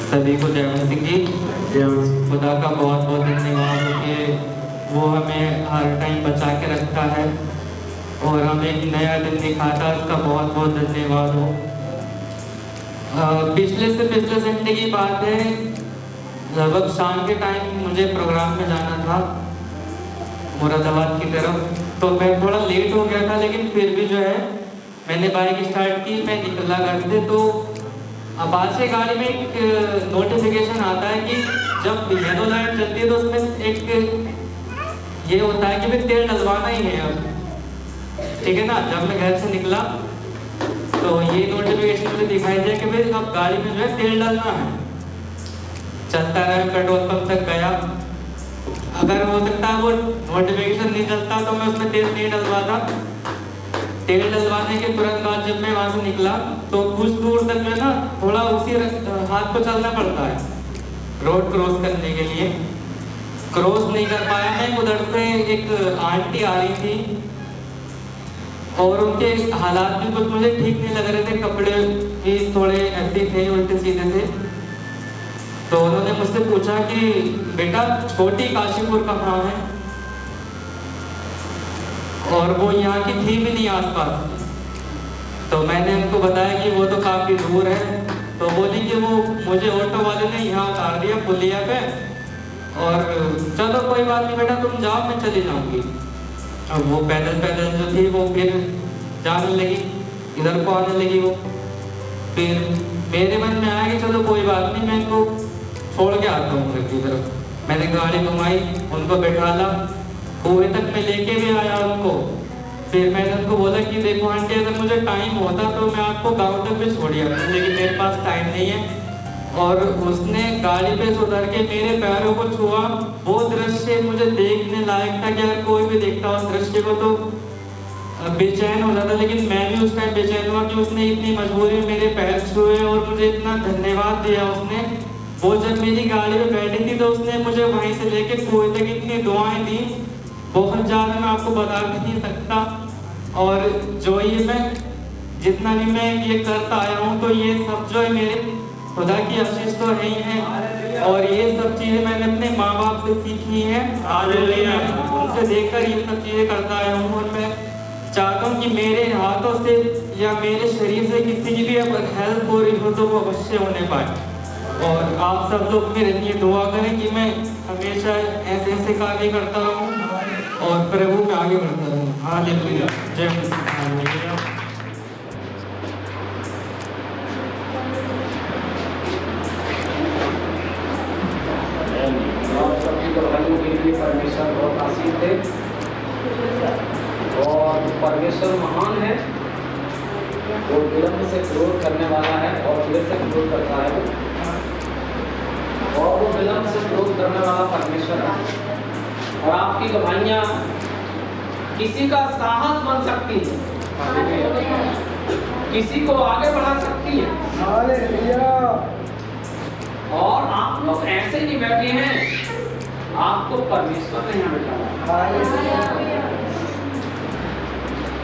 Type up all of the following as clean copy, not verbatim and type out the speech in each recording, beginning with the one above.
सभी को जय सिंह जी। खुदा का बहुत बहुत धन्यवाद हो कि वो हमें हर टाइम बचा के रखता है और हमें एक नया दिन दिखाता है, उसका बहुत बहुत धन्यवाद हो। पिछले संडे की बात है, लगभग शाम के टाइम मुझे प्रोग्राम में जाना था मुरादाबाद की तरफ, तो मैं थोड़ा लेट हो गया था, लेकिन फिर भी जो है मैंने बाइक स्टार्ट की, मैं निकला घर से। तो बाद से गाड़ी में एक नोटिफिकेशन आता है कि जब येलो लाइट चलती है तो उसमें एक ये होता है कि भाई तेल डलवाना ही है अब, ठीक है ना। जब मैं घर से निकला तो ये नोटिफिकेशन मुझे दिखाई दिया कि भाई अब गाड़ी में जो है तेल डालना है। चलता रहा, पेट्रोल पंप तक गया, अगर हो सकता है वो नोटिफिकेशन नहीं चलता तो मैं उसमें तेल नहीं डलवाता। तेल डलवाने के तुरंत बाद जब मैं वहां से निकला तो कुछ दूर तक जो है ना थोड़ा उसी हाथ को चलना पड़ता है रोड क्रॉस करने के लिए। क्रॉस नहीं कर पाया मैं, उधर से एक आंटी आ रही थी और उनके हालात भी कुछ मुझे ठीक नहीं लग रहे थे, कपड़े भी थोड़े ऐसे थे, उल्टे सीधे थे। तो उन्होंने मुझसे पूछा कि बेटा छोटी काशीपुर कहाँ है, और वो यहाँ की थी भी नहीं आसपास। तो मैंने उनको बताया कि वो तो काफ़ी दूर है। तो बोली कि वो मुझे ऑटो वाले ने यहाँ उतार दिया पुलिया पे, और चलो कोई बात नहीं बेटा तुम जाओ, मैं चली जाऊँगी। अब वो पैदल पैदल जो थी वो फिर जाने लगी, इधर को आने लगी वो। फिर मेरे मन में आया कि चलो कोई बात नहीं, मैं इनको छोड़ के आता हूँ घर की तरफ। मैंने गाड़ी घुमाई, उनको बैठाला, कुएं तक मैं लेके भी आया उनको। फिर मैंने उनको बोला कि देखो आंटी अगर मुझे टाइम होता तो मैं आपको गांव तक भी छोड़ आता, लेकिन मेरे पास टाइम नहीं है। और उसने गाड़ी पे से उतर के मेरे पैरों को छुआ। वो दृश्य मुझे देखने लायक था कि अगर कोई भी देखता उस दृश्य को तो बेचैन हो जाता, लेकिन मैं भी उस टाइम बेचैन हुआ कि उसने इतनी मजबूरी में मेरे पैर छुए और मुझे इतना धन्यवाद दिया उसने। वो जब मेरी गाड़ी में बैठी थी तो उसने मुझे वहीं से लेके कुएं तक इतनी दुआएं दी, बहुत ज़्यादा मैं आपको बता भी नहीं सकता। और जो ये मैं जितना भी मैं ये करता आया हूँ तो ये सब जो है मेरे खुदा की आशीष तो है ही है, और ये सब चीज़ें मैंने अपने माँ बाप से सीखी हैं, उनसे देखकर ये सब चीज़ें करता आया हूँ। और मैं चाहता हूँ कि मेरे हाथों से या मेरे शरीर से किसी की भी अगर हेल्प हो रही हो तो वो अवश्य होने पाए। और आप सब लोग मेरे लिए दुआ करें कि मैं हमेशा ऐसे ऐसे कार्य करता रहूं और प्रभु में आगे बढ़ता रहूं। हालेलुया, जय हालेलुया। आप सबकी गवाहियों के लिए परमेश्वर बहुत आशीष दे, और परमेश्वर महान है, वो विलंब से क्रोध करने वाला है और फिर से क्रोध करता है, और वो विलंब से क्रोध करने वाला परमेश्वर है। और आपकी गवाहियां किसी का साहस बन सकती है, किसी को आगे बढ़ा सकती है। और आप लोग ऐसे नहीं बैठे हैं, आपको परमेश्वर ने यहाँ बैठाया।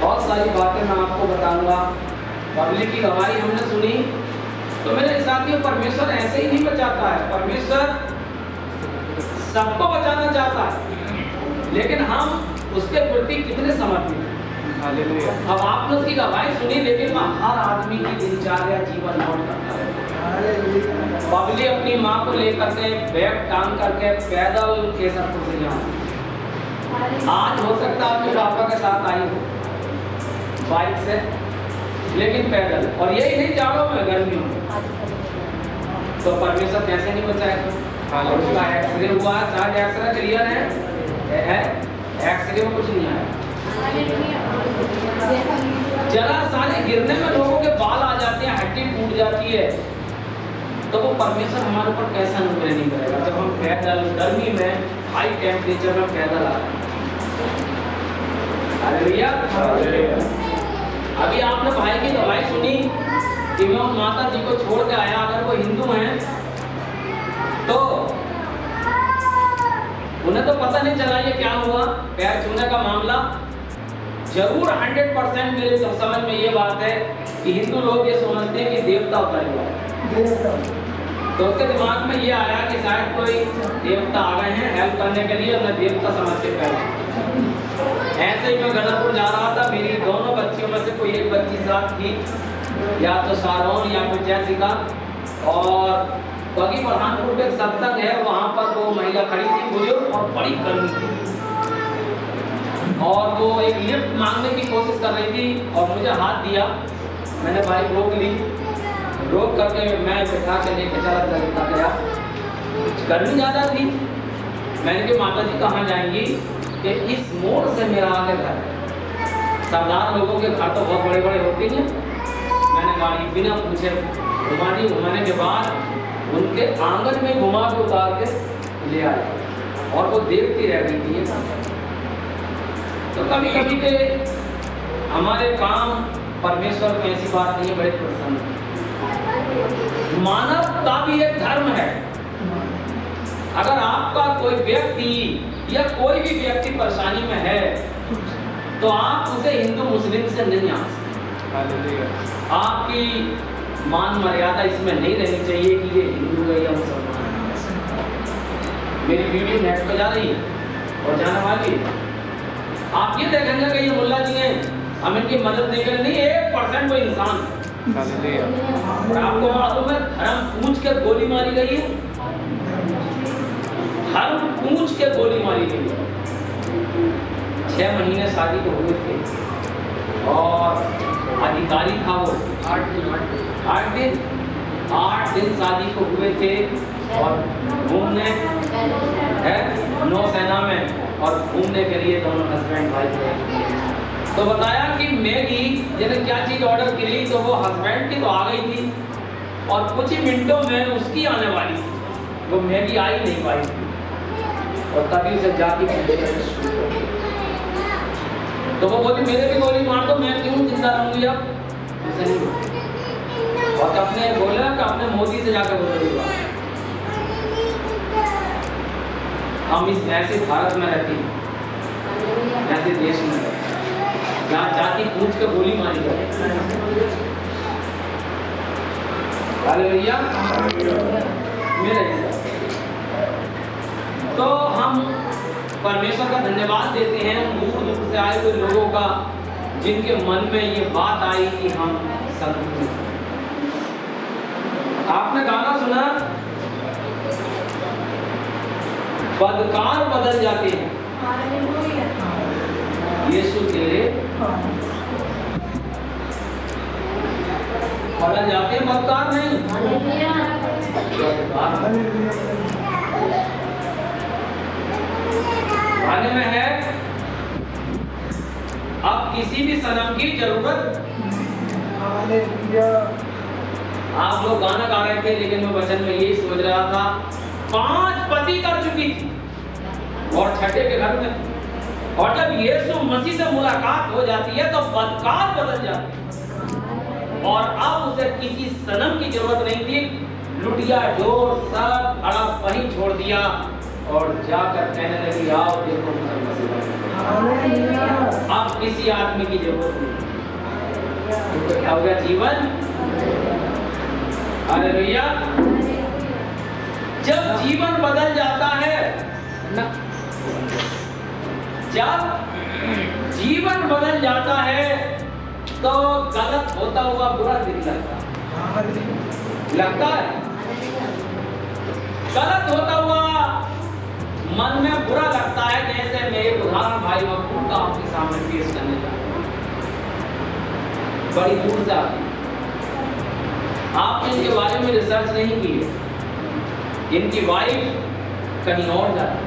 बहुत सारी बातें मैं आपको बताऊंगा। पब्लिक की गवाही हमने सुनी, तो मेरे साथियों परमेश्वर ऐसे ही नहीं बचाता है, परमेश्वर सबको बचाना चाहता है, लेकिन हम उसके प्रति कितने समर्पित हैं। अब आपने उसकी गवाही सुनी, लेकिन हर आदमी की दिनचर्या जीवन नोट करता है। पब्लिक अपनी माँ को लेकर के बैग टांग करके पैदल केसरपुर से जाए। आज हो सकता है आपके पापा के साथ आई हो बाइक से, लेकिन पैदल, और यही नहीं जाड़ों में गर्मियों में, तो परमेश्वर कैसे नहीं बचाएगा। और उसका एक्सरे हुआ, शायद एक्सरे क्लियर है, एक्सरे में कुछ नहीं आया। जरा सारे गिरने में लोगों के बाल आ जाते हैं, हड्डी टूट जाती है, तो वो परमेश्वर हमारे ऊपर कैसा अनुग्रह नहीं करेगा जब हम पैदल गर्मी में हाई टेम्परेचर में पैदल आ रहे हैं। हालेलुया। अभी आपने भाई की गवाही सुनी कि मैं माता जी को छोड़ के आया, अगर वो हिंदू हैं तो उन्हें तो पता नहीं चला ये क्या हुआ, पैर छूने का मामला। जरूर 100% मेरे समझ में ये बात है कि हिंदू लोग ये समझते हैं कि देवता उतर हुआ, तो उसके दिमाग में ये आया कि शायद कोई देवता आ गए हैं हेल्प करने के लिए, मैं देवता समझ के पहले ऐसे ही मैं गणकपुर जा रहा था। मेरी दोनों बच्चियों में से कोई एक बच्ची साथ थी, या तो शारोन या फिर जैसिका। और बाकी पठानपुर पे एक सत्संग है, वहाँ पर वो महिला खड़ी थी बुजुर्ग और बड़ी गर्मी थी, और वो एक लिफ्ट मांगने की कोशिश कर रही थी और मुझे हाथ दिया। मैंने बाइक रोक ली, रोक करके मैं बैठा के लेके चलता गया। गर्मी ज़्यादा थी। मैंने कहा माता जी कहाँ जाएंगी? कि इस मोड़ से मेरा आगे घर है। सरदार लोगों के घर तो बहुत बड़े बड़े होते हैं। मैंने गाड़ी बिना पूछे घुमा दी। घुमाने के बाद उनके आंगन में घुमा के उतार के ले आए, और वो देखती रह गई थी। तो कभी कभी के हमारे काम परमेश्वर को ऐसी बात नहीं है, बड़े प्रसन्न। मानवता भी एक धर्म है। अगर आपका कोई व्यक्ति या कोई भी व्यक्ति परेशानी में है तो आप उसे हिंदू मुस्लिम से नहीं आ सकते। आपकी मान मर्यादा इसमें नहीं रहनी चाहिए कि ये हिंदू है या मुसलमान है। मेरी वीडियो नेट पे जा रही है और जाने वाली है। आप ये देखेंगे कि ये मुल्ला जी हैं, हम इनकी मदद नहीं करें, नहीं, 1% वो इंसान है। और आपको मालूम है धर्म पूछ के गोली मारी गई है, धर्म पूछ के गोली मारी गई है। 6 महीने शादी को हुए थे और अधिकारी था वो 8 दिन शादी को हुए थे, और घूमने है नौसेना में और घूमने के लिए दोनों हस्बैंड वाइफ थे। तो बताया कि मैगी जैसे क्या चीज़ ऑर्डर की तो वो हस्बैंड की तो आ गई थी और कुछ ही मिनटों में उसकी आने वाली थी, वो मैगी आ ही नहीं पाई थी। और तभी उसे जाती तो वो बोली मेरे भी गोली मार दो, मैं क्यों जिंदा रहूंगी अब। उसे नहीं, और अपने बोला कि अपने मोदी से जाकर बोलो हम इस ऐसे भारत में रहते हैं, ऐसे देश में रहते हैं जहाँ जाति पूछ के गोली मारी जाए। हालेलुया मेरे हिसाब। तो हम परमेश्वर का धन्यवाद देते हैं उन दूर दूर से आए हुए लोगों का जिनके मन में ये बात आई कि हम सदगुरु। आपने गाना सुना, बदकार बदल जाते हैं यीशु तेरे बदल जाते हैं, बदकार नहीं। गाने में है अब किसी भी सनम की जरूरत। आप लोग गाना गा रहे थे लेकिन मैं वचन में यही सोच रहा था, 5 पति कर चुकी थी और छठे के घर में, और जब यीशु मसीह से मुलाकात हो जाती है तो बदकार बदल जाती है, और अब उसे किसी सनम की जरूरत नहीं थी। लुटिया डोर सब हड़प वहीं छोड़ दिया और जाकर कहने लगी आओ देखो अब किसी आदमी की जरूरत नहीं। तो क्या हो गया जीवन। हालेलुया। जब जीवन बदल जाता है ना, जब जीवन बदल जाता है तो गलत होता हुआ बुरा दिल लगता है। गलत होता हुआ मन में बुरा लगता है। जैसे मैं एक उदाहरण भाई मकबूल का आपके सामने पेश करने जा रहा हूं। बड़ी दूर से आती, आपने इनके बारे में रिसर्च नहीं की है। इनकी वाइफ कहीं और जाती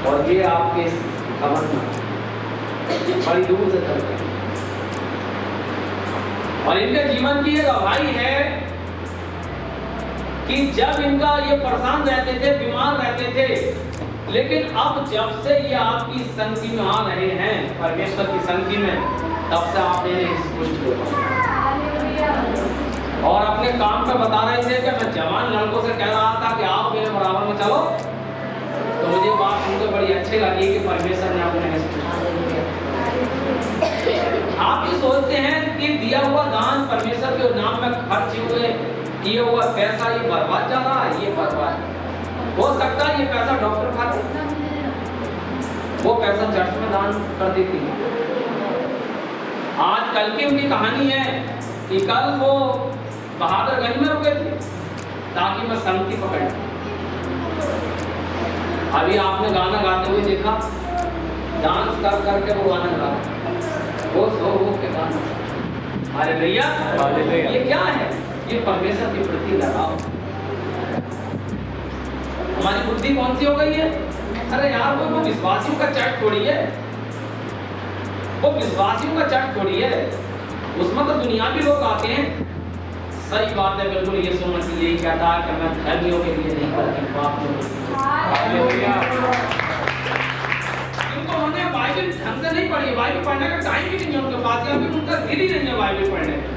और ये आपके खबर में बड़ी दूर से चलते हैं। और इनके जीवन की एक गवाही है कि जब इनका ये परेशान रहते थे, बीमार रहते थे, लेकिन अब जब से ये आपकी संगति में आ रहे हैं, परमेश्वर की संगति में, तब से आपने इस पुष्ट को और अपने काम पे बता रहे थे कि मैं जवान लड़कों से कह रहा था कि आप मेरे बराबर में चलो, तो मुझे बात सुनकर बड़ी अच्छी लगी कि परमेश्वर ने अपने आप ये सोचते हैं कि दिया हुआ दान परमेश्वर के नाम में खर्च हुए किया हुआ पैसा ये बर्बाद जा रहा है, ये बर्बाद हो सकता है ये पैसा डॉक्टर खाते, वो पैसा चर्च में दान कर देती है। आज कल की उनकी कहानी है कि कल वो बहादुरगंज में रुके थे ताकि मैं संगति पकड़। अभी आपने गाना गाते हुए देखा, डांस कर करके वो गाना गा, वो सो के गाना। अरे भैया ये क्या है? ये परमेश्वर के प्रति लगाव। हमारी बुद्धि कौन सी हो गई है? अरे यार वो विश्वासियों का चर्च छोड़ी है, वो विश्वासियों का चर्च छोड़ी है, उसमें तो दुनियावी लोग आते हैं। सही बात है, बिल्कुल ये सुनना चाहिए। यही कहता है कि मैं धर्मियों के लिए नहीं करती, पापियों के लिए। क्योंकि उन्होंने बाइबल ढंग से नहीं पढ़ी, बाइबल पढ़ने का टाइम भी नहीं है उनके पास, या फिर उनका दिल ही नहीं है बाइबल पढ़ने का।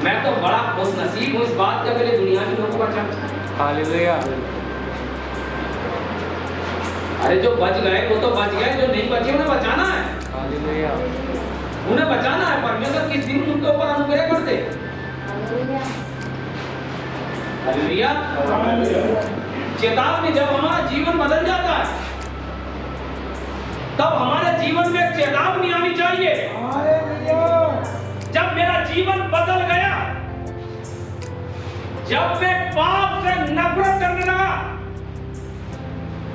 मैं तो बड़ा खुश नसीब हूँ इस बात का, मेरे दुनियावी लोगों का चर्च। हालेलुया। अरे जो बच गए वो तो बच गए, जो नहीं बचे उन्हें बचाना है। हालेलुया। उन्हें बचाना है। परमेश्वर किस दिन उनके ऊपर अनुग्रह कर दे। हालेलुया। चेतावनी, जब हमारा जीवन बदल जाता है तब हमारे जीवन में एक चेतावनी आनी चाहिए। जब मेरा जीवन बदल गया, जब मैं पाप से नफरत करने लगा,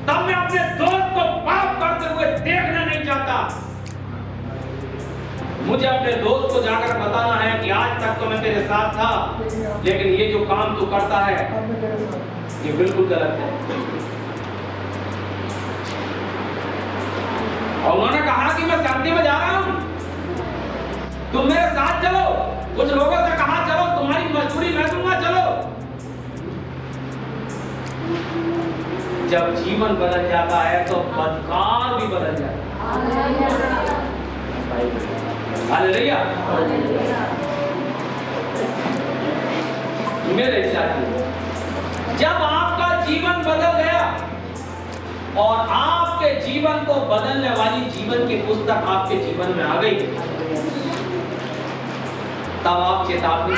तब मैं अपने दोस्त को पाप करते हुए देखना नहीं चाहता। मुझे अपने दोस्त को जाकर बताना है कि आज तक तो मैं तेरे साथ था, लेकिन ये जो काम तू करता है ये बिल्कुल गलत है। और उन्होंने कहा कि मैं शांति में जा रहा हूं, तुम मेरे साथ चलो। कुछ लोगों से कहा चलो, तुम्हारी मजदूरी मैं दूंगा, चलो। जब जीवन बदल जाता है तो बदकार भी बदल जाता है। हालेलुया। मेरे साथी, जब आपका जीवन बदल गया और आपके जीवन को बदलने वाली जीवन की पुस्तक आपके जीवन में आ गई, तब आप चेतावनी।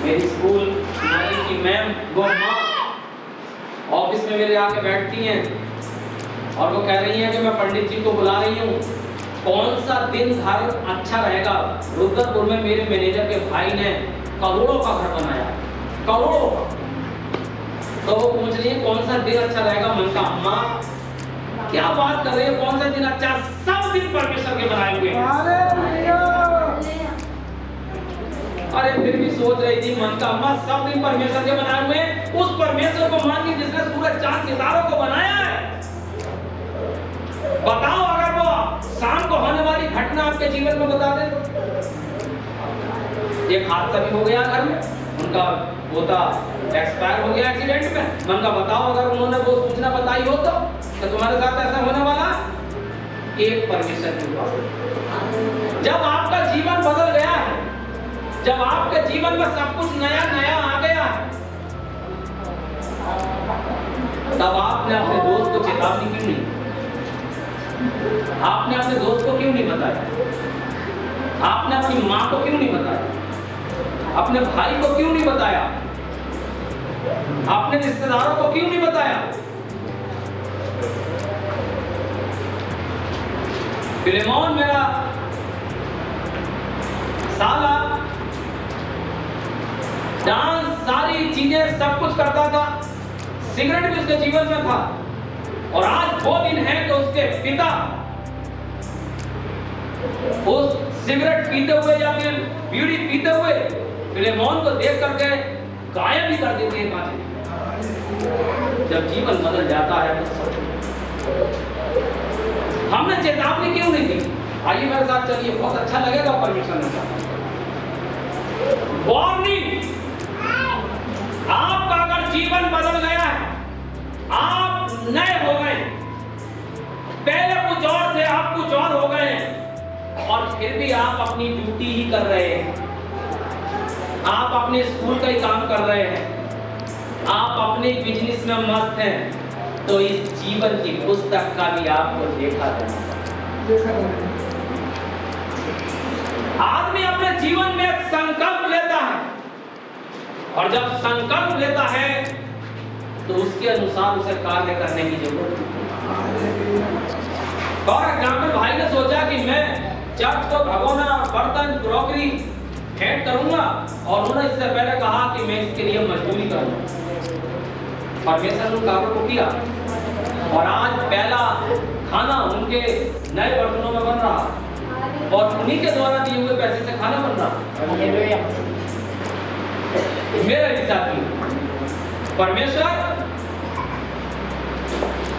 मेरी स्कूल की मैम, वो माँ ऑफिस में मेरे आके बैठती हैं और वो कह रही हैं कि मैं पंडित जी को बुला रही हूँ, कौन सा दिन धारण अच्छा रहेगा। रुद्रपुर में मेरे मैनेजर के भाई ने करोड़ों का घर बनाया, करोड़ों का। तो वो पूछ रही है कौन सा दिन अच्छा रहेगा। मन का अम्मा क्या बात कर रही है, कौन सा दिन अच्छा? सब दिन परमेश्वर के बनाए हुए हैं। अरे फिर भी सोच रही थी मन का अम्मा, सब दिन परमेश्वर के बनाए हुए हैं। उस परमेश्वर को मानिए जिसने सूरज चांद सितारों को बनाया है। बताओ अगर वो शाम को होने वाली घटना आपके जीवन में बता दे। एक हादसा भी हो गया घर में, उनका पोता एक्सपायर हो गया एक्सीडेंट में। मन का बताओ अगर उन्होंने वो सूचना बताई हो तो तुम्हारे साथ ऐसा होने वाला। एक परमेश्वर की बात। जब आपका जीवन बदल गया है, जब आपके जीवन में सब कुछ नया नया आ गया है, तब आपने अपने दोस्त को चेतावनी क्यों नहीं? आपने अपने दोस्त को क्यों नहीं बताया? आपने अपनी माँ को क्यों नहीं बताया? अपने भाई को क्यों नहीं बताया? अपने रिश्तेदारों को क्यों नहीं बताया? फिलेमोन मेरा साला डांस, सारी चीजें, सब कुछ करता था, सिगरेट भी उसके जीवन में था। और आज वो दिन है कि उसके पिता उस सिगरेट पीते हुए या फिर बीड़ी पीते हुए फिलेमोन को देख करके गायब भी कर देते हैं। जब जीवन बदल जाता है तो हमने चेतावनी क्यों नहीं दी? आइए मेरे साथ चलिए, बहुत अच्छा लगेगा परमेश्वर ने कहा। वार्निंग, आपका अगर जीवन बदल गया है, आप नए हो गए, पहले कुछ और थे, आप कुछ और हो गए, और फिर भी आप अपनी ड्यूटी ही कर रहे हैं, आप अपने स्कूल का ही काम कर रहे हैं, आप अपने बिजनेस में मस्त हैं, तो इस जीवन की पुस्तक का भी आपको देखा जाना। आदमी अपने जीवन में एक संकल्प लेता है, और जब संकल्प लेता है तो उसके अनुसार उसे कार्य करने की जरूरत है। फॉर एग्जाम्पल, भाई ने सोचा कि मैं चर्च को भगोना, बर्तन, क्रॉकरी फेंट करूंगा, और उन्होंने इससे पहले कहा कि मैं इसके लिए मजदूरी करूंगा। परमेश्वर ने कार्य को किया, और आज पहला खाना उनके नए बर्तनों में बन रहा, और उन्हीं के द्वारा दिए हुए पैसे से खाना बन रहा। मेरा हिसाब की परमेश्वर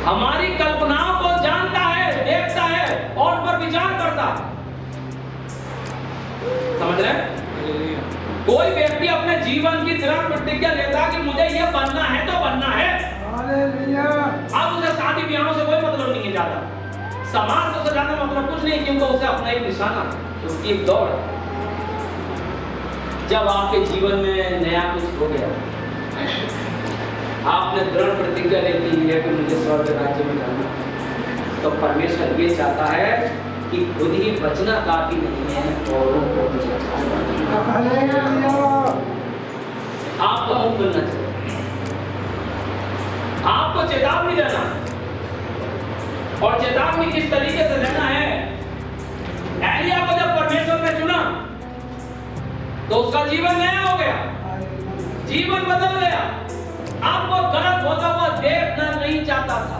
हमारी कल्पनाओं को जानता है, देखता है और उन पर विचार करता है। समझ रहे हैं? कोई व्यक्ति अपने जीवन की दृढ़ प्रतिज्ञा लेता कि मुझे ये बनना है तो बनना है। अब उसे शादी ब्याहों से कोई मतलब नहीं है, ज्यादा समाज से ज्यादा मतलब कुछ नहीं, क्योंकि उसे अपना एक निशाना, उसकी एक दौड़। जब आपके जीवन में नया कुछ हो गया, आपने दृढ़ प्रतिज्ञा ले ली है कि मुझे स्वर्ग राज्य में जाना, तो परमेश्वर ये चाहता है कि खुद ही बचना काफी नहीं है, औरों को भी आपको मुक्त करना चाहिए। आपको चेतावनी देना, और चेतावनी किस तरीके से देना है? एलिया को जब परमेश्वर ने चुना तो उसका जीवन नया हो गया, जीवन बदल गया। आपको गलत होता हुआ देखना नहीं चाहता था।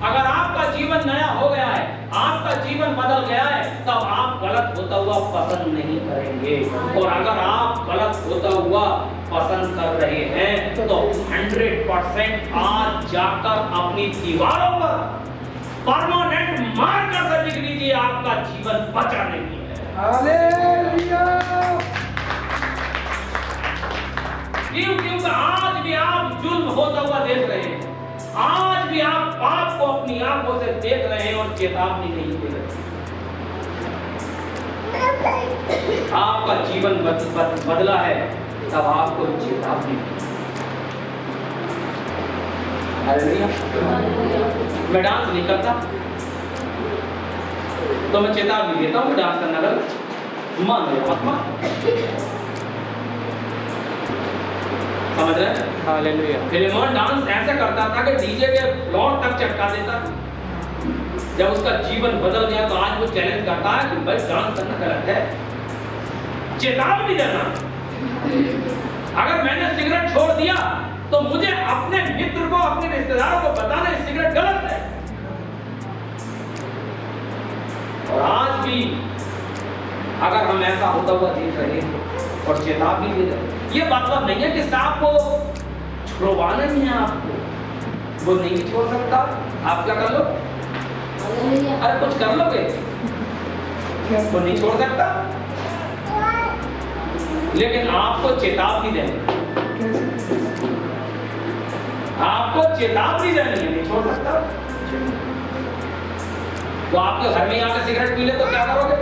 अगर आपका जीवन नया हो गया है, आपका जीवन बदल गया है, तब आप गलत होता हुआ पसंद नहीं करेंगे। और अगर आप गलत होता हुआ पसंद कर रहे हैं तो 100% आज जाकर अपनी दीवारों पर परमानेंट मार्कर लिख लीजिए, आपका जीवन बचा नहीं है। हालेलुया। क्योंकि आज भी आप जुल्म होता हुआ देख रहे हैं, आज भी आप पाप को अपनी आंखों से देख रहे हैं और चेतावनी नहीं दे रहे। आपका जीवन बदला है, तब आपको चेतावनी। मैं डांस नहीं करता तो मैं चेतावनी देता हूँ, डांस करना गलत, मान लो मत मान। समझ रहे हैं? हालेलुया। फिलेमोन डांस ऐसे करता था कि डीजे के फ्लोर तक चटका देता। जब उसका जीवन बदल गया तो आज वो चैलेंज करता है कि भाई डांस करना गलत है। चेतावनी देना, अगर मैंने सिगरेट छोड़ दिया तो मुझे अपने मित्र को, अपने रिश्तेदारों को बताना है सिगरेट गलत है। और आज भी अगर हम ऐसा होता हुआ देख रहे हैं और चेतावनी दे रहे, ये मतलब नहीं है कि सांप को छुड़वाना नहीं है, आपको वो नहीं छोड़ सकता। आप क्या कर लो? अरे कुछ कर लोगे, वो नहीं छोड़ सकता, लेकिन आपको चेतावनी देनी, आपको चेतावनी देनी है, नहीं छोड़ सकता। तो आपके घर में आकर सिगरेट पी ले तो क्या करोगे?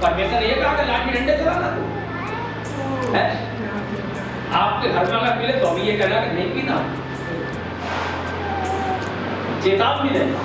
परमेश्वर ये कहा कि लाठी डंडे चलाना है? आपके घर में अगर पी ले तो अभी ये कहना कि नहीं पीना, चेतावनी देना।